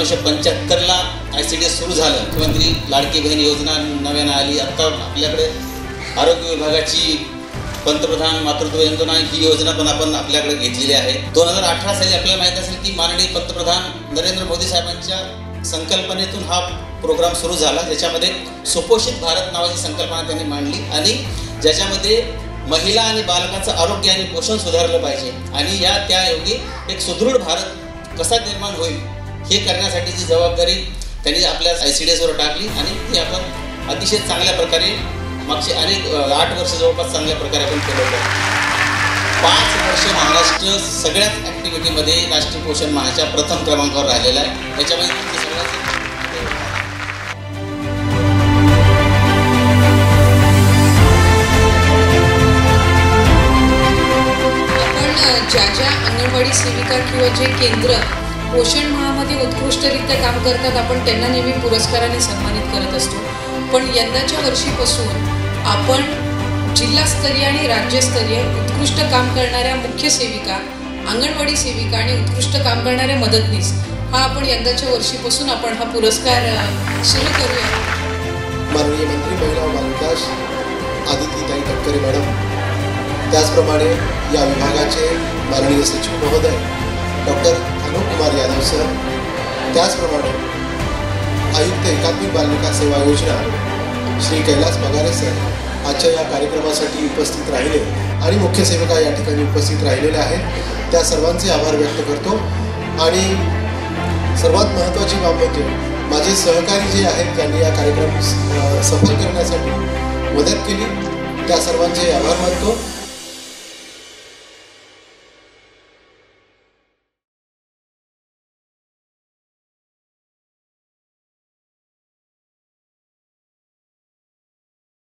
1975ला ICDS सुरू झालं. मुख्यमंत्री लाडकी बहीण योजना नव्यानं आली. आता आपल्याकडे आरोग्य विभागाची पंतप्रधान मातृत्व वंदना ही योजना पण आपण आपल्याकडे घेतलेली आहे. 2018 साली आपल्याला माहीत असेल की माननीय पंतप्रधान नरेंद्र मोदी साहेबांच्या संकल्पनेतून हा प्रोग्राम सुरू झाला, ज्याच्यामध्ये सुपोषित भारत नावाची संकल्पना त्यांनी मांडली आणि ज्याच्यामध्ये महिला आणि बालकांचं आरोग्य आणि पोषण सुधारलं पाहिजे आणि त्यायोगे एक सुदृढ भारत कसा निर्माण होईल हे करण्यासाठीची जबाबदारी त्यांनी आपल्या ICDS वर टाकली आणि ती आपण अतिशय चांगल्या प्रकारे मागचे 8 वर्ष जवळपास चांगल्या प्रकारे आपण केलं होतं. 5 वर्ष महाराष्ट्र सगळ्याच ॲक्टिव्हिटीमध्ये राष्ट्रीय पोषण माहाच्या प्रथम क्रमांकावर राहिलेला आहे. याच्यामध्ये ज्या अंगणवाडी सेविका किंवा जे केंद्र पोषण महामध्ये उत्कृष्टरित्या काम करतात आपण त्यांना नेहमी पुरस्काराने सन्मानित करत असतो. पण यंदाच्या वर्षीपासून आपण जिल्हास्तरीय आणि राज्यस्तरीय उत्कृष्ट काम करणाऱ्या मुख्य सेविका, अंगणवाडी सेविका आणि उत्कृष्ट काम करणाऱ्या मदतनीस हा आपण यंदाच्या वर्षीपासून आपण हा पुरस्कार सुरू करूया. माननीय मंत्री महिला व बालविकास आदितीताई तटकरे मॅडम, त्याचप्रमाणे या विभागाचे माननीय सचिव महोदय डॉक्टर अनुप कुमार यादव सर, त्याचप्रमाणे आयुक्त एकात्मिक बालविकास सेवा योजना श्री कैलास पगारे सर आजच्या या कार्यक्रमासाठी उपस्थित राहिले आणि मुख्य सेविका या ठिकाणी उपस्थित राहिलेल्या आहेत. त्या सर्वांचे आभार व्यक्त करतो आणि सर्वात महत्त्वाची बाब म्हणजे माझे सहकारी जे आहेत ज्यांनी या कार्यक्रम सफल करण्यासाठी मदत केली त्या सर्वांचे आभार मानतो.